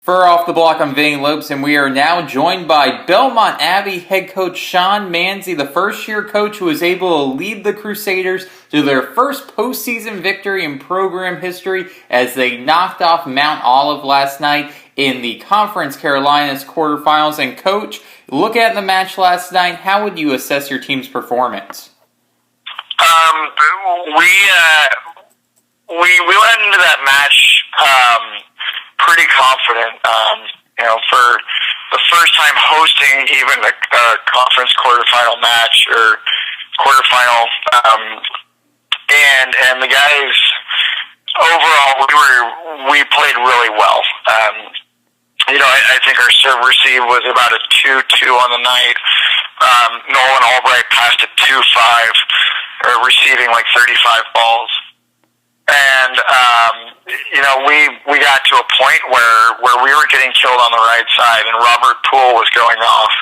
For Off the Block, I'm Vinny Lopes, and we are now joined by Belmont Abbey head coach Sean Manzi, the first-year coach who was able to lead the Crusaders to their first postseason victory in program history as they knocked off Mount Olive last night in the Conference Carolinas quarterfinals. And Coach, look at the match last night. How would you assess your team's performance? We went into that match pretty confident. For the first time hosting even a conference quarterfinal match or quarterfinal, and the guys overall we played really well. I think our serve receive was about a 2-2 on the night. Nolan Albright passed a 2-5, receiving like 35 balls. And, we got to a point where we were getting killed on the right side and Robert Poole was going off.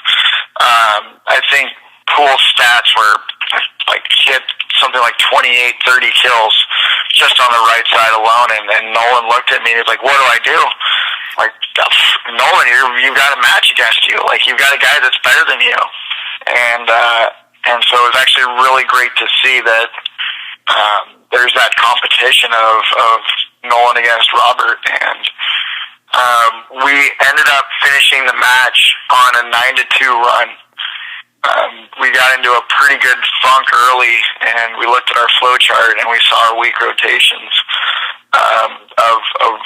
I think Poole's stats were he had something like 28, 30 kills just on the right side alone. And Nolan looked at me and he was like, "What do I do?" Nolan, you've got a match against you. You've got a guy that's better than you. And so it was actually really great to see that, there's that competition of Nolan against Robert, and we ended up finishing the match on a 9-2 run. We got into a pretty good funk early, and we looked at our flow chart and we saw our weak rotations of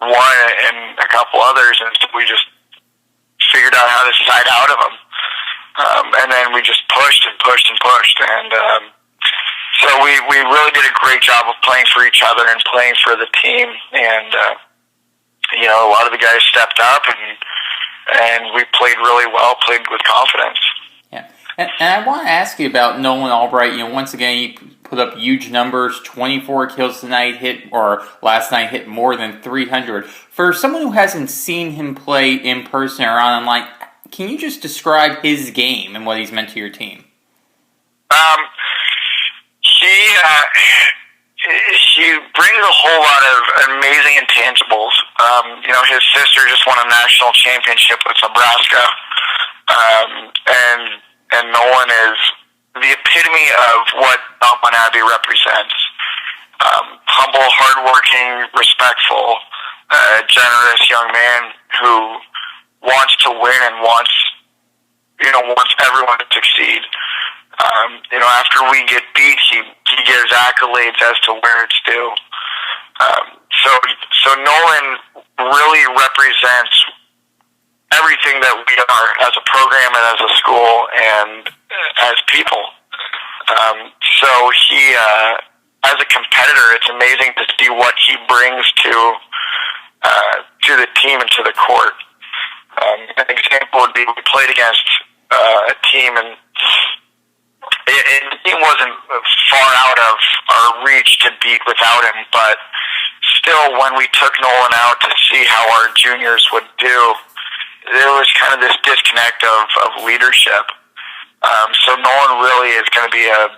one and a couple others, and we just figured out how to side out of them. And then we just pushed and pushed and pushed, and so we really did a great job of playing for each other and playing for the team, and a lot of the guys stepped up, and we played really well, played with confidence. Yeah, and I want to ask you about Nolan Albright. Once again, he put up huge numbers, 24 kills tonight, last night hit more than 300. For someone who hasn't seen him play in person or online, can you just describe his game and what he's meant to your team? He brings a whole lot of amazing intangibles. His sister just won a national championship with Nebraska, and Nolan is the epitome of what Belmont Abbey represents. Humble, hardworking, respectful, generous young man who wants to win and wants everyone to succeed. After we get beat, he gives accolades as to where it's due. So Nolan really represents everything that we are as a program and as a school and as people. So he, as a competitor, it's amazing to see what he brings to the team and to the court. An example would be we played against a team, and the team wasn't far out of our reach to beat without him, but still, when we took Nolan out to see how our juniors would do, there was kind of this disconnect of leadership. So Nolan really is going to be a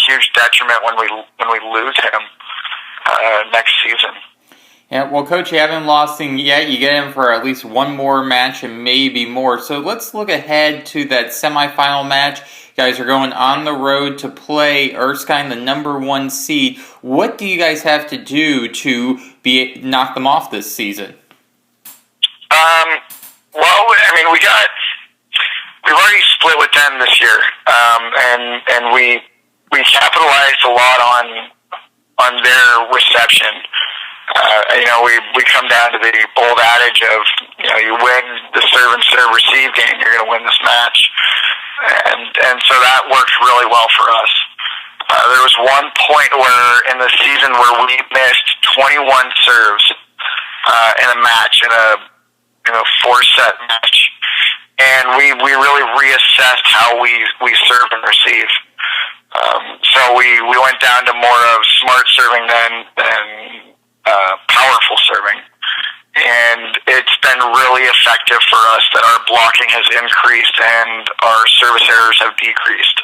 huge detriment when we lose him next season. Yeah, well, Coach, you haven't lost him yet. You get him for at least one more match and maybe more. So let's look ahead to that semifinal match. You guys are going on the road to play Erskine, the number 1 seed. What do you guys have to do to knock them off this season? We've already split with them this year, and we capitalized a lot on their reception. We come down to the old adage of, you win the serve and serve receive game, you're going to win this match. And so that worked really well for us. There was one point in the season where we missed 21 serves in a match, in a 4-set match. And we really reassessed how we serve and receive. So we went down to more of smart serving than powerful serving, and it's been really effective for us that our blocking has increased and our service errors have decreased.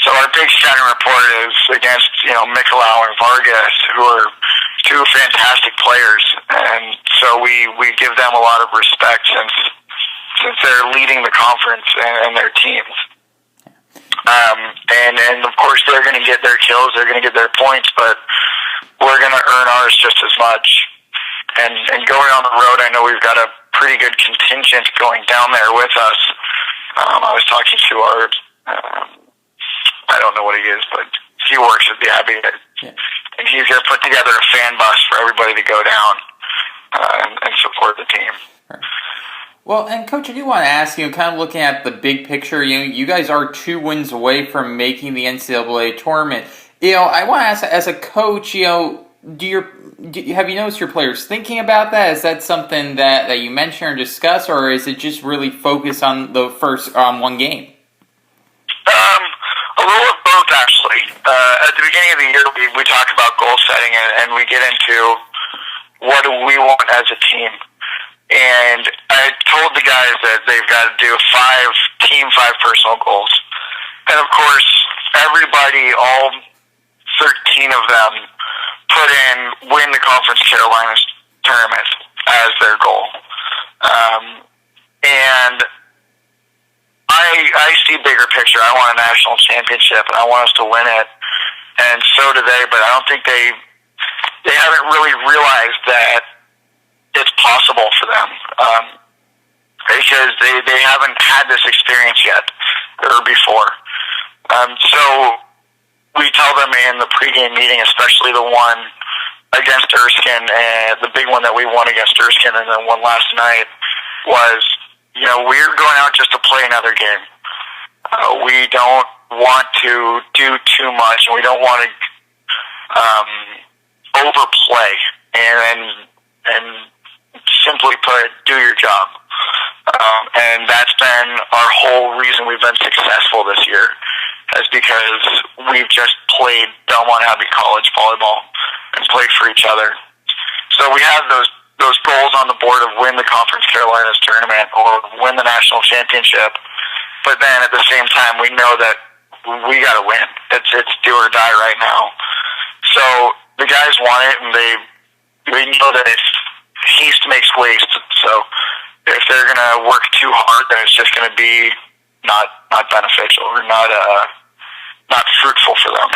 So our big scouting report is against Mikolau and Vargas, who are two fantastic players, and so we give them a lot of respect since they're leading the conference and their teams. And of course they're going to get their kills, they're going to get their points, but we're going to earn ours just as much. And going on the road, I know we've got a pretty good contingent going down there with us. I was talking to our, I don't know what he is, but he works at the Abbey. Yeah. And he's going to put together a fan bus for everybody to go down and support the team. Right. Well, and Coach, I do want to ask you, kind of looking at the big picture, you guys are 2 wins away from making the NCAA tournament. I want to ask, as a coach, have you noticed your players thinking about that? Is that something that you mention or discuss, or is it just really focused on the first one game? A little of both, actually. At the beginning of the year, we talk about goal setting, and we get into what do we want as a team. And I told the guys that they've got to do 5 personal goals. And of course, everybody, all 13 of them, put in win the Conference Carolinas tournament as their goal. And I see bigger picture. I want a national championship, and I want us to win it. And so do they, but I don't think they haven't really realized that it's possible for them, because they haven't had this experience yet or before. So we tell them in the pregame meeting, especially the one against Erskine, and the big one that we won against Erskine, and then one last night, was, we're going out just to play another game. We don't want to do too much, and we don't want to overplay, and simply put, do your job. And that's been our whole reason we've been successful this year, is because we've just played Belmont Abbey College volleyball and played for each other. So we have those goals on the board of win the Conference Carolinas tournament or win the national championship, but then at the same time we know that we got to win. It's do or die right now. So the guys want it, and they know that it's haste makes waste. So if they're going to work too hard, then it's just going to be not beneficial or not fruitful for them.